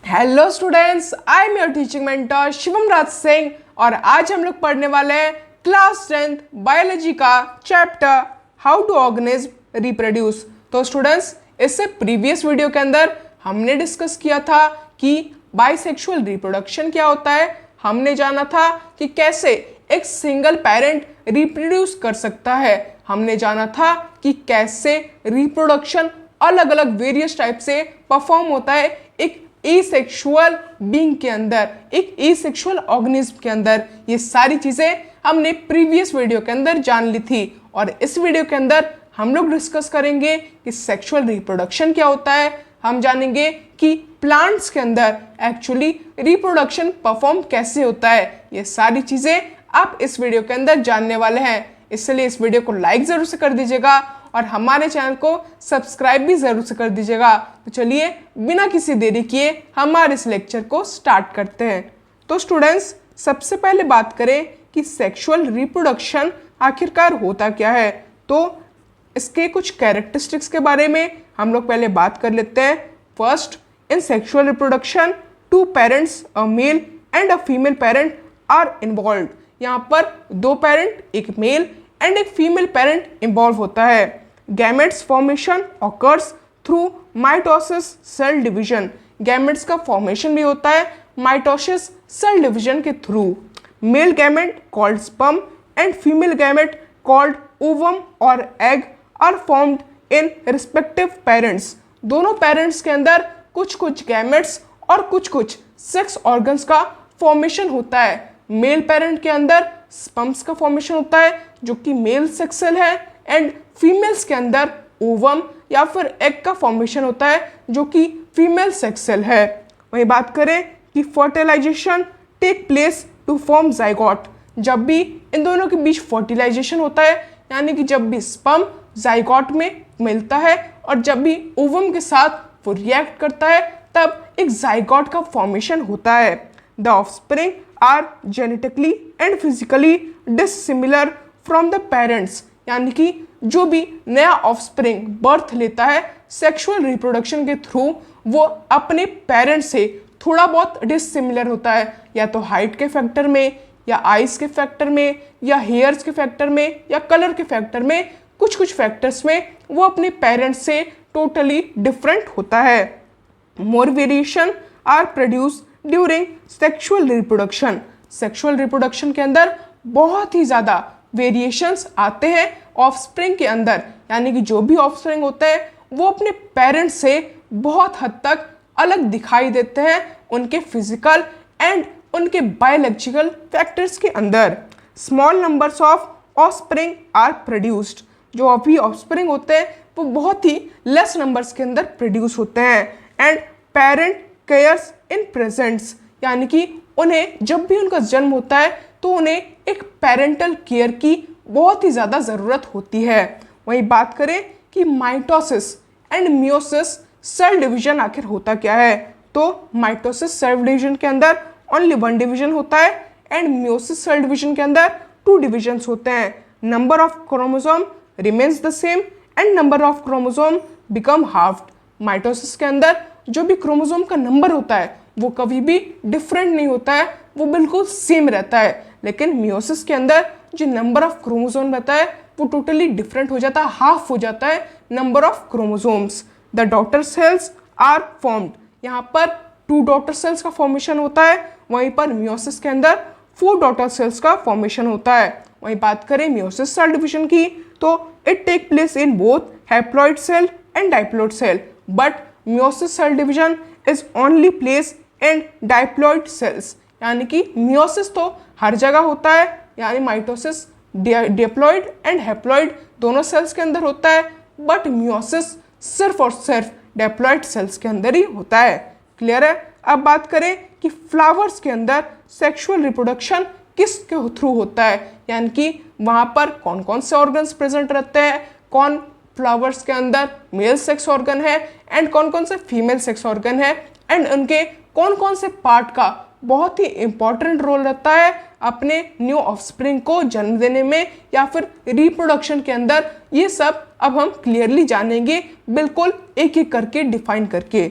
Hello students, I am your teaching mentor Shivam Raj Singh और आज हम लोग पढ़ने वाले हैं क्लास 10th बायोलॉजी का chapter how to organism reproduce. तो स्टूडेंट्स, इससे प्रीवियस वीडियो के अंदर हमने डिस्कस किया था कि बाइसेक्सुअल रिप्रोडक्शन क्या होता है। हमने जाना था कि कैसे एक सिंगल पेरेंट रिप्रोड्यूस कर सकता है। हमने जाना था कि कैसे रिप्रोडक्शन अलग अलग वेरियस टाइप से परफॉर्म होता है एक एसेक्सुअल बीइंग के अंदर, एक एसेक्सुअल ऑर्गेनिज्म के अंदर। ये सारी चीजें हमने प्रीवियस वीडियो के अंदर जान ली थी और इस वीडियो के अंदर हम लोग डिस्कस करेंगे कि सेक्सुअल रिप्रोडक्शन क्या होता है। हम जानेंगे कि प्लांट्स के अंदर एक्चुअली रिप्रोडक्शन परफॉर्म कैसे होता है। ये सारी चीजें आप इस वीडियो के अंदर जानने वाले हैं, इसलिए इस वीडियो को लाइक जरूर से कर दीजिएगा और हमारे चैनल को सब्सक्राइब भी जरूर से कर दीजिएगा। तो चलिए बिना किसी देरी किए हमारे इस लेक्चर को स्टार्ट करते हैं। तो स्टूडेंट्स, सबसे पहले बात करें कि सेक्सुअल रिप्रोडक्शन आखिरकार होता क्या है, तो इसके कुछ कैरेक्टरिस्टिक्स के बारे में हम लोग पहले बात कर लेते हैं। First, in sexual reproduction two parents, a male and a female parent are involve. यहाँ पर दो पेरेंट, एक मेल एंड एक फीमेल पेरेंट इन्वॉल्व होता है। Gametes formation occurs through mitosis cell division. Gametes का फॉर्मेशन भी होता है माइटोसिस सेल डिवीजन के through. Male gamete called sperm and female gamete called ovum और egg are formed in respective parents. दोनों parents के अंदर कुछ कुछ गैमेट्स और कुछ सेक्स ऑर्गन्स का फॉर्मेशन होता है। मेल पेरेंट के अंदर स्पर्म्स का फॉर्मेशन होता है जो कि मेल सेक्स सेल है एंड फीमेल्स के अंदर ओवम या फिर एग का फॉर्मेशन होता है जो कि फीमेल सेक्स सेल है। वही बात करें कि fertilization take place to form zygote. जब भी इन दोनों के बीच फर्टिलाइजेशन होता है, यानी कि जब भी स्पर्म जाइगोट में मिलता है और जब भी ओवम के साथ वो रिएक्ट करता है, तब एक जाइगोट का फॉर्मेशन होता है। The offspring are genetically and physically dissimilar from the parents. यानी कि जो भी नया ऑफस्प्रिंग बर्थ लेता है सेक्सुअल रिप्रोडक्शन के थ्रू, वो अपने पेरेंट्स से थोड़ा बहुत डिसिमिलर होता है, या तो हाइट के फैक्टर में, या आइज के फैक्टर में, या हेयर्स के फैक्टर में, या कलर के फैक्टर में, कुछ फैक्टर्स में वो अपने पेरेंट्स से टोटली डिफरेंट होता है। More variation are produce during sexual reproduction. Sexual reproduction के अंदर बहुत ही ज़्यादा वेरिएशंस आते हैं ऑफस्प्रिंग के अंदर, यानी कि जो भी ऑफस्प्रिंग होता है वो अपने पेरेंट्स से बहुत हद तक अलग दिखाई देते हैं उनके फिजिकल एंड उनके बायोलॉजिकल फैक्टर्स के अंदर। Small numbers of offspring are produced. जो अभी ऑफस्प्रिंग होते हैं वो बहुत ही लेस नंबर्स के अंदर प्रोड्यूस होते हैं। And parent cares in presents, यानी कि उन्हें जब भी उनका जन्म होता है तो उन्हें एक पेरेंटल केयर की बहुत ही ज़्यादा ज़रूरत होती है। वहीं बात करें कि mitosis and meiosis cell division आखिर होता क्या है, तो माइटोसिस सेल डिवीजन के अंदर ओनली वन डिवीजन होता है एंड मियोसिस सेल डिवीजन के अंदर टू डिविजन्स होते हैं। Number of chromosome remains the same and number of chromosome become halved. Mitosis के अंदर जो भी क्रोमोसोम का नंबर होता है वो कभी भी डिफरेंट नहीं होता है, वो बिल्कुल सेम रहता है। लेकिन मियोसिस के अंदर जो नंबर ऑफ क्रोमोसोम रहता है वो टोटली डिफरेंट हो जाता है, हाफ हो जाता है number of chromosomes. The daughter cells are formed. यहाँ पर 2 डॉटर सेल्स का फॉर्मेशन होता है, वहीं पर मियोसिस के अंदर 4 डॉटर सेल्स का फॉर्मेशन होता है। वहीं बात करें मियोसिस सेल डिवीजन की, तो it take place in both haploid cell and diploid cell, but meiosis cell division is only place in diploid cells. यानी कि मियोसिस तो हर जगह होता है, यानी माइटोसिस डिप्लॉइड एंड हैप्लॉइड दोनों सेल्स के अंदर होता है, बट मियोसिस सिर्फ और सिर्फ डिप्लॉइड सेल्स के अंदर ही होता है। क्लियर है? अब बात करें कि फ्लावर्स के अंदर सेक्सुअल रिप्रोडक्शन किसके थ्रू होता है, यानी कि वहाँ पर कौन कौन से ऑर्गन्स प्रेजेंट रहते हैं, कौन फ्लावर्स के अंदर मेल सेक्स ऑर्गन है एंड कौन कौन से फीमेल सेक्स ऑर्गन है, एंड उनके कौन कौन से पार्ट का बहुत ही इंपॉर्टेंट रोल रहता है अपने न्यू ऑफस्प्रिंग को जन्म देने में या फिर रिप्रोडक्शन के अंदर। ये सब अब हम क्लियरली जानेंगे, बिल्कुल एक एक करके डिफाइन करके।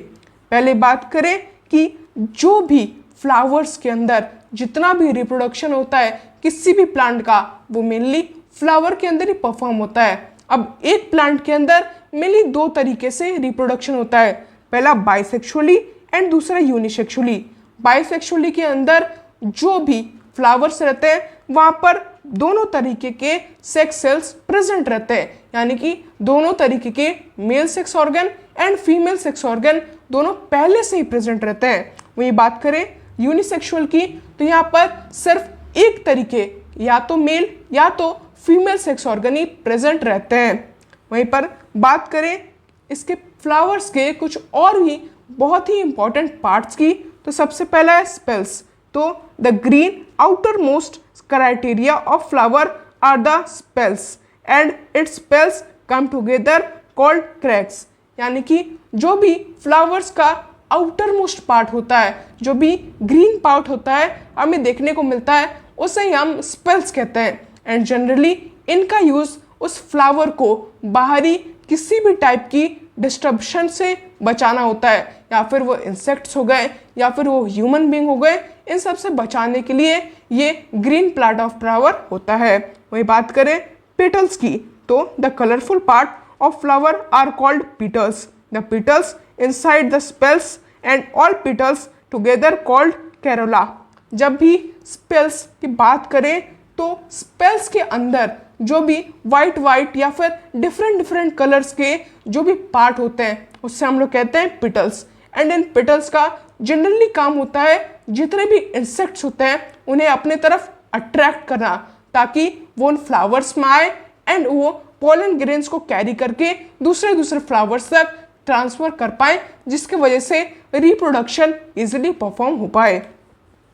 पहले बात करें कि जो भी फ्लावर्स के अंदर जितना भी रिप्रोडक्शन होता है किसी भी प्लांट का, वो मेनली फ्लावर के अंदर ही परफॉर्म होता है। अब एक प्लांट के अंदर मेनली दो तरीके से रिप्रोडक्शन होता है, पहला बाइसेक्सुअली एंड दूसरा यूनिसेक्सुअली। बाइसेक्सुअली के अंदर जो भी फ्लावर्स रहते हैं वहाँ पर दोनों तरीके के सेक्स सेल्स प्रेजेंट रहते हैं, यानी कि दोनों तरीके के male sex organ and female sex organ दोनों पहले से ही प्रेजेंट रहते हैं। वही बात करें यूनिसेक्सुअल की, तो यहाँ पर सिर्फ एक तरीके या तो मेल या तो फीमेल सेक्स ऑर्गन ही प्रेजेंट रहते हैं। वहीं पर बात करें इसके फ्लावर्स के कुछ और भी बहुत ही इंपॉर्टेंट पार्ट्स की, तो सबसे पहला है स्पेल्स। तो the green outermost criteria of flower are the sepals and its sepals come together called calyx, यानी कि जो भी फ्लावर्स का आउटर मोस्ट पार्ट होता है, जो भी ग्रीन पार्ट होता है हमें देखने को मिलता है, उसे ही हम स्पेल्स कहते हैं। एंड जनरली इनका यूज़ उस फ्लावर को बाहरी किसी भी टाइप की डिस्टर्बशन से बचाना होता है, या फिर वो इंसेक्ट्स हो गए या फिर वो ह्यूमन बीइंग हो गए, इन सब से बचाने के लिए ये ग्रीन पार्ट ऑफ फ्लावर होता है। वही बात करें पेटल्स की, तो the colourful part of flower are called petals. The petals inside the sepals and all petals together called corolla. जब भी स्पेल्स की बात करें तो स्पेल्स के अंदर जो भी वाइट या फिर डिफरेंट कलर्स के जो भी पार्ट होते हैं उससे हम लोग कहते हैं पेटल्स। एंड इन पेटल्स का जनरली काम होता है जितने भी इंसेक्ट्स होते हैं उन्हें अपने तरफ अट्रैक्ट करना, ताकि वो उन फ्लावर्स में आए एंड वो पोलन ग्रेन्स को कैरी करके दूसरे फ्लावर्स तक ट्रांसफर कर पाए, जिसकी वजह से रिप्रोडक्शन इजीली परफॉर्म हो पाए।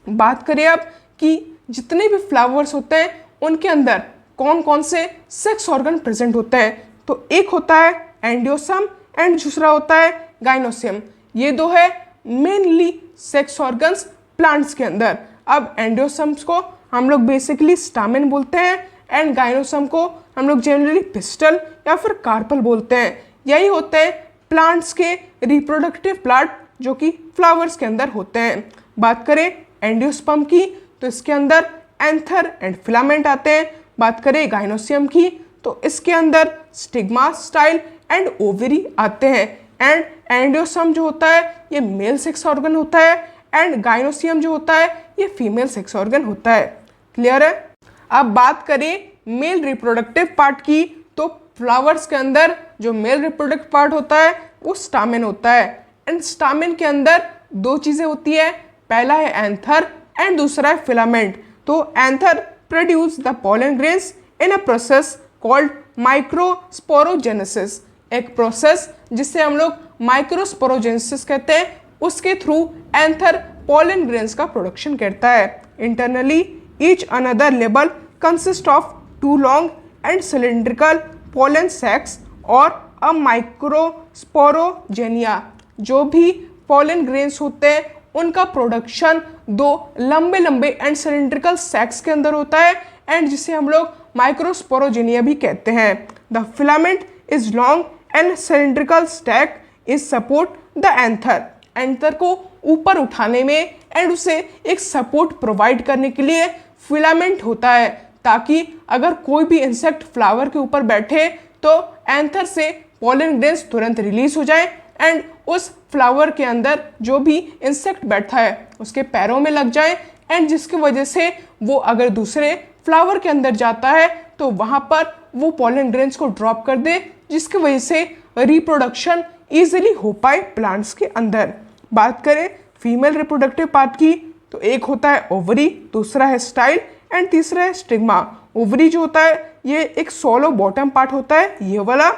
बात करें अब कि जितने भी फ्लावर्स होते हैं उनके अंदर कौन कौन से सेक्स ऑर्गन प्रेजेंट होते हैं, तो एक होता है एंडियोसम एंड दूसरा होता है गाइनोसियम। ये दो है मेनली सेक्स ऑर्गन्स प्लांट्स के अंदर। अब एंडियोसम्स को हम लोग बेसिकली स्टामेन बोलते हैं एंड गाइनोसम को हम लोग जनरली पिस्टल या फिर कार्पल बोलते हैं। यही होते हैं प्लांट्स के रिप्रोडक्टिव पार्ट जो कि फ्लावर्स के अंदर होते हैं। बात करें एंडियोस्पर्म की, तो इसके अंदर एंथर एंड फिलामेंट आते हैं। बात करें गाइनोसियम की, तो इसके अंदर स्टिग्मा, स्टाइल एंड ओवरी आते हैं। एंड एंडियोसम जो होता है ये मेल सेक्स ऑर्गन होता है एंड गाइनोसियम जो होता है ये फीमेल सेक्स ऑर्गन होता है। क्लियर है? अब बात करें मेल रिप्रोडक्टिव पार्ट की, तो फ्लावर्स के अंदर जो मेल रिप्रोडक्टिव पार्ट होता है वो स्टामेन होता है। एंड स्टामेन के अंदर दो चीज़ें होती है, पहला है एंथर एंड दूसरा है फिलामेंट। तो anther produce the pollen grains in a process called microsporogenesis. एक प्रोसेस जिसे हम लोग माइक्रोस्पोरोजेनेसिस कहते हैं, उसके थ्रू एंथर पोलन ग्रेन्स का प्रोडक्शन करता है। Internally each anther label consist of two long and cylindrical pollen sacs और अ माइक्रोस्पोरोजेनिया। जो भी पोलन ग्रेन्स होते हैं उनका प्रोडक्शन दो लंबे एंड सिलिंड्रिकल सैक्स के अंदर होता है एंड जिसे हम लोग माइक्रोस्पोरोजेनिया भी कहते हैं। The filament is long and cylindrical stack is support the anther. Anther को ऊपर उठाने में एंड उसे एक सपोर्ट प्रोवाइड करने के लिए फिलामेंट होता है, ताकि अगर कोई भी इंसेक्ट फ्लावर के ऊपर बैठे तो एंथर से पोलन ग्रेन्स तुरंत रिलीज हो जाए एंड उस फ्लावर के अंदर जो भी इंसेक्ट बैठा है उसके पैरों में लग जाए एंड जिसकी वजह से वो अगर दूसरे फ्लावर के अंदर जाता है तो वहाँ पर वो पोलन ग्रेन्स को ड्रॉप कर दे, जिसकी वजह से रिप्रोडक्शन ईजिली हो पाए प्लांट्स के अंदर। बात करें फीमेल रिप्रोडक्टिव पार्ट की, तो एक होता है ओवरी, दूसरा है स्टाइल एंड तीसरा है स्टिग्मा। ओवरी जो होता है ये एक सोलो बॉटम पार्ट होता है, ये वाला।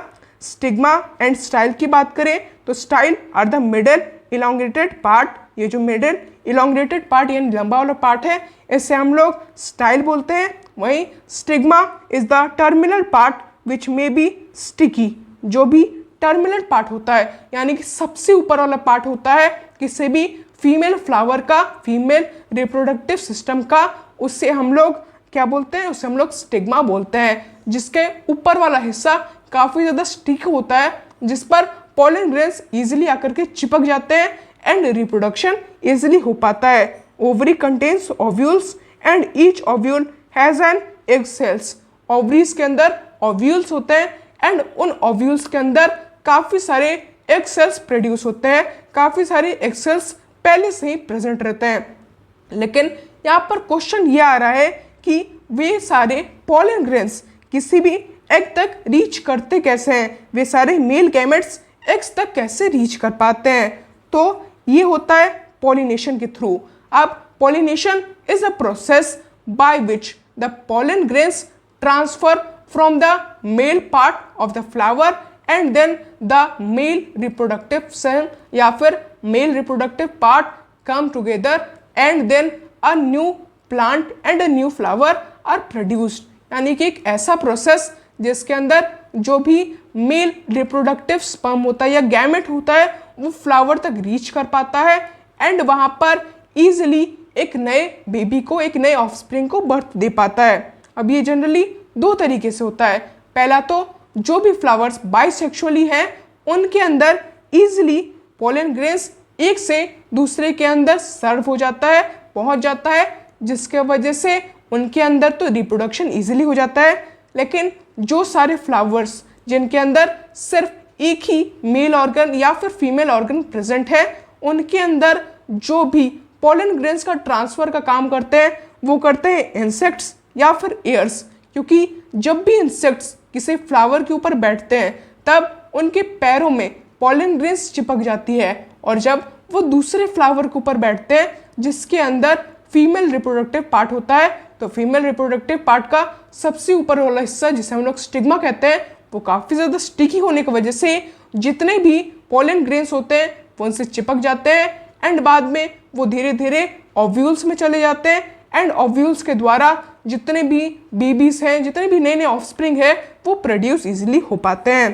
स्टिग्मा एंड स्टाइल की बात करें तो style are the middle elongated part. ये जो मिडल इलोंगेटेड पार्ट यानी लंबा वाला पार्ट है इसे हम लोग स्टाइल बोलते हैं। वहीं stigma is the terminal part which may be sticky. जो भी टर्मिनल पार्ट होता है यानी कि सबसे ऊपर वाला पार्ट होता है किसी भी फीमेल फ्लावर का, फीमेल रिप्रोडक्टिव सिस्टम का, उससे हम लोग क्या बोलते हैं, उसे हम लोग स्टिग्मा बोलते हैं। जिसके ऊपर वाला हिस्सा काफ़ी ज़्यादा स्टिक होता है, जिस पर पोलन ग्रेन्स ईजिली आकर के चिपक जाते हैं एंड रिप्रोडक्शन इजिली हो पाता है। Ovary contains ovules and each ovule has an egg cells. Ovaries के अंदर ओव्यूल्स होते हैं एंड उन ओव्यूल्स के अंदर काफ़ी सारे एग सेल्स प्रोड्यूस होते हैं, काफ़ी सारे एग सेल्स पहले से ही प्रेजेंट रहते हैं। लेकिन यहाँ पर क्वेश्चन ये आ रहा है कि वे सारे पॉलन ग्रेन्स किसी भी एग तक रीच करते कैसे हैं, वे सारे मेल गैमेट्स एग्स तक कैसे रीच कर पाते हैं। तो ये होता है पॉलिनेशन के थ्रू। अब pollination is a process by which the pollen grains transfer from the male part of the flower and then the male reproductive cell या फिर male reproductive part come together and then a new plant and a new flower are produced। यानी कि एक ऐसा process जिसके अंदर जो भी मेल रिप्रोडक्टिव स्पर्म होता है या गैमेट होता है वो फ्लावर तक रीच कर पाता है एंड वहाँ पर ईजिली एक नए बेबी को, एक नए ऑफस्प्रिंग को बर्थ दे पाता है। अब ये जनरली दो तरीके से होता है। पहला तो जो भी फ्लावर्स बाइसेक्सुअली हैं उनके अंदर ईजिली पोलन ग्रेन्स एक से दूसरे के अंदर सर्व हो जाता है, पहुंच जाता है, जिसके वजह से उनके अंदर तो रिप्रोडक्शन इजीली हो जाता है। लेकिन जो सारे फ्लावर्स जिनके अंदर सिर्फ एक ही मेल ऑर्गन या फिर फीमेल ऑर्गन प्रेजेंट है उनके अंदर जो भी पोलन ग्रेन्स का ट्रांसफर का काम करते हैं वो करते हैं इंसेक्ट्स या फिर एयर्स। क्योंकि जब भी इंसेक्ट्स किसी फ्लावर के ऊपर बैठते हैं तब उनके पैरों में पोलन ग्रेन्स चिपक जाती है और जब वो दूसरे फ्लावर के ऊपर बैठते हैं जिसके अंदर फीमेल रिप्रोडक्टिव पार्ट होता है तो फीमेल रिप्रोडक्टिव पार्ट का सबसे ऊपर वाला हिस्सा जिसे हम लोग स्टिग्मा कहते हैं वो काफ़ी ज़्यादा स्टिकी होने की वजह से जितने भी पोलन ग्रेन्स होते हैं वो उनसे चिपक जाते हैं एंड बाद में वो धीरे धीरे ओव्यूल्स में चले जाते हैं एंड ओव्यूल्स के द्वारा जितने भी बेबीज हैं, जितने भी नए नए ऑफस्प्रिंग है वो प्रोड्यूस इजीली हो पाते हैं।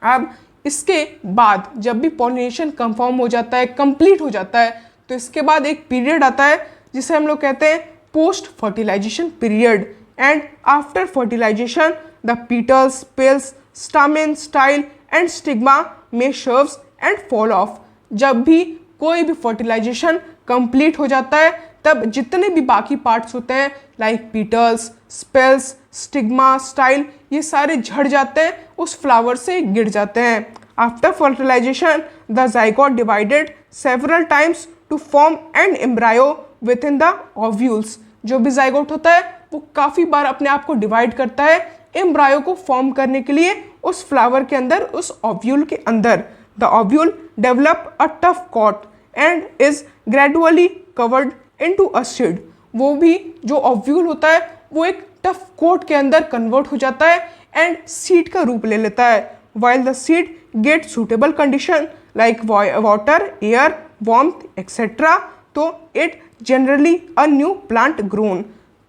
अब इसके बाद जब भी पॉलिनेशन कंफर्म हो जाता है, कंप्लीट हो जाता है, तो इसके बाद एक पीरियड आता है जिसे हम लोग कहते हैं post fertilization period. And after fertilization the petals, sepals, stamen, style and stigma में शर्व्स एंड फॉल ऑफ। जब भी कोई भी फर्टिलाइजेशन कंप्लीट हो जाता है तब जितने भी बाकी पार्ट्स होते हैं like petals, spells, stigma, style, ये सारे झड़ जाते हैं, उस फ्लावर से गिर जाते हैं। After fertilization the zygote divided several times to form an embryo within the ovules. जो भी जाइगोट होता है वो काफ़ी बार अपने आप को डिवाइड करता है एम्ब्रायो को फॉर्म करने के लिए उस फ्लावर के अंदर, उस ओव्यूल के अंदर। The ovule develop a tough coat and is gradually covered into a seed. वो भी जो ओव्यूल होता है वो एक टफ कोट के अंदर कन्वर्ट हो जाता है एंड सीड का रूप ले लेता है। While the seed get suitable condition like water, air, warmth etcetera, तो it generally a new plant grown.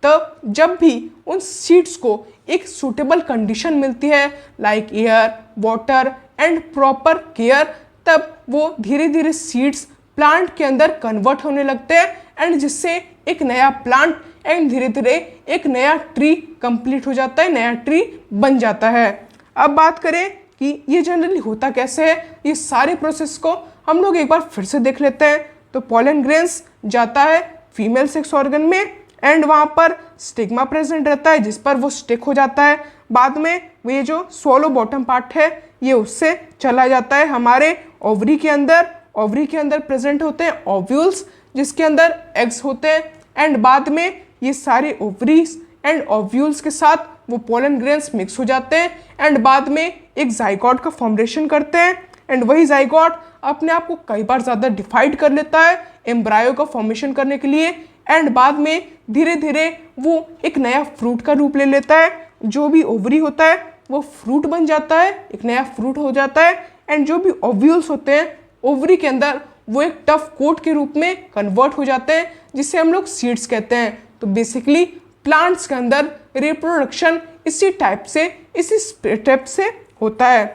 तब जब भी उन सीड्स को एक सूटेबल कंडीशन मिलती है like air, water and proper care, तब वो धीरे धीरे सीड्स प्लांट के अंदर कन्वर्ट होने लगते हैं एंड जिससे एक नया प्लांट एंड धीरे धीरे एक नया ट्री कंप्लीट हो जाता है, नया ट्री बन जाता है। अब बात करें कि ये जनरली होता कैसे है, ये सारे प्रोसेस को हम लोग एक बार फिर से देख लेते हैं। तो पोलन ग्रेन्स जाता है फीमेल सेक्स ऑर्गन में एंड वहाँ पर स्टिग्मा प्रेजेंट रहता है जिस पर वो स्टिक हो जाता है। बाद में ये जो सोलो बॉटम पार्ट है ये उससे चला जाता है हमारे ओवरी के अंदर। ओवरी के अंदर प्रेजेंट होते हैं ओव्यूल्स जिसके अंदर एग्स होते हैं एंड बाद में ये सारे ओवरीज एंड ओव्यूल्स के साथ वो पोलन ग्रेन्स मिक्स हो जाते हैं एंड बाद में एक जाइगोट का फॉर्मेशन करते हैं एंड वही जाइगोट अपने आप को कई बार ज़्यादा डिवाइड कर लेता है एम्ब्रायो का फॉर्मेशन करने के लिए एंड बाद में धीरे धीरे वो एक नया फ्रूट का रूप ले लेता है। जो भी ओवरी होता है वो फ्रूट बन जाता है, एक नया फ्रूट हो जाता है एंड जो भी ओव्यूल्स होते हैं ओवरी के अंदर वो एक टफ कोट के रूप में कन्वर्ट हो जाते हैं जिसे हम लोग सीड्स कहते हैं। तो बेसिकली प्लांट्स के अंदर रिप्रोडक्शन इसी टाइप से, इसी स्टेप से होता है।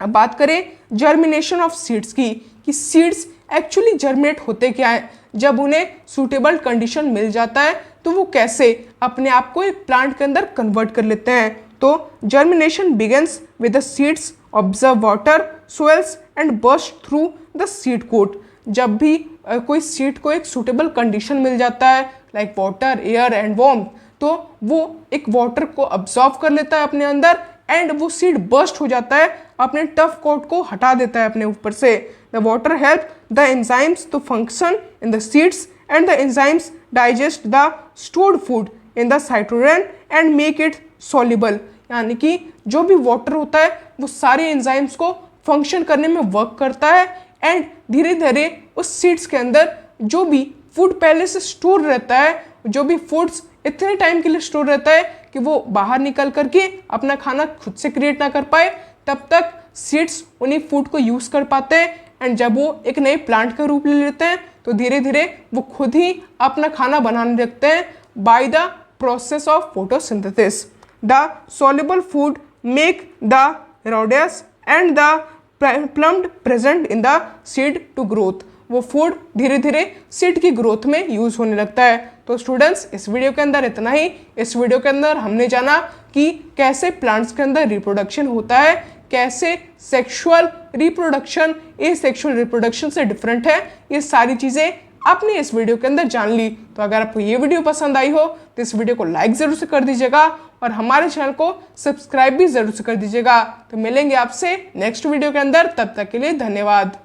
अब बात करें जर्मिनेशन ऑफ सीड्स की कि सीड्स एक्चुअली जर्मिनेट होते क्या हैं। जब उन्हें सूटेबल कंडीशन मिल जाता है तो वो कैसे अपने आप को एक प्लांट के अंदर कन्वर्ट कर लेते हैं। तो germination begins with the seeds observe water, soils and burst through the seed coat. जब भी कोई सीड को एक सूटेबल कंडीशन मिल जाता है like water, air and warm, तो वो एक वाटर को अब्जॉर्व कर लेता है अपने अंदर एंड वो सीड बर्स्ट हो जाता है, अपने टफ कोट को हटा देता है अपने ऊपर से। The water help the enzymes to function in the seeds and the enzymes digest the stored food in the साइटोरेन एंड मेक इट सॉल्युबल। यानी कि जो भी वाटर होता है वो सारे एंजाइम्स को फंक्शन करने में वर्क करता है एंड धीरे धीरे उस सीड्स के अंदर जो भी फूड पहले से स्टोर रहता है, जो भी फूड्स इतने टाइम के लिए स्टोर रहता है कि वो बाहर निकल करके अपना खाना खुद से क्रिएट ना कर पाए, तब तक सीड्स उन्हीं फूड को यूज़ कर पाते हैं एंड जब वो एक नए प्लांट का रूप ले लेते हैं तो धीरे धीरे वो खुद ही अपना खाना बनाने लगते हैं by the process of photosynthesis. The soluble food make the rhodes and the plum present in the seed to growth। वो फूड धीरे धीरे सीड की ग्रोथ में यूज होने लगता है। तो स्टूडेंट्स, इस वीडियो के अंदर इतना ही। इस वीडियो के अंदर हमने जाना कि कैसे प्लांट्स के अंदर रिप्रोडक्शन होता है, कैसे सेक्सुअल रिप्रोडक्शन एसेक्सुअल रिप्रोडक्शन से डिफरेंट है, ये सारी चीज़ें आपने इस वीडियो के अंदर जान ली। तो अगर आपको ये वीडियो पसंद आई हो तो इस वीडियो को लाइक ज़रूर से कर दीजिएगा और हमारे चैनल को सब्सक्राइब भी ज़रूर से कर दीजिएगा। तो मिलेंगे आपसे नेक्स्ट वीडियो के अंदर, तब तक के लिए धन्यवाद।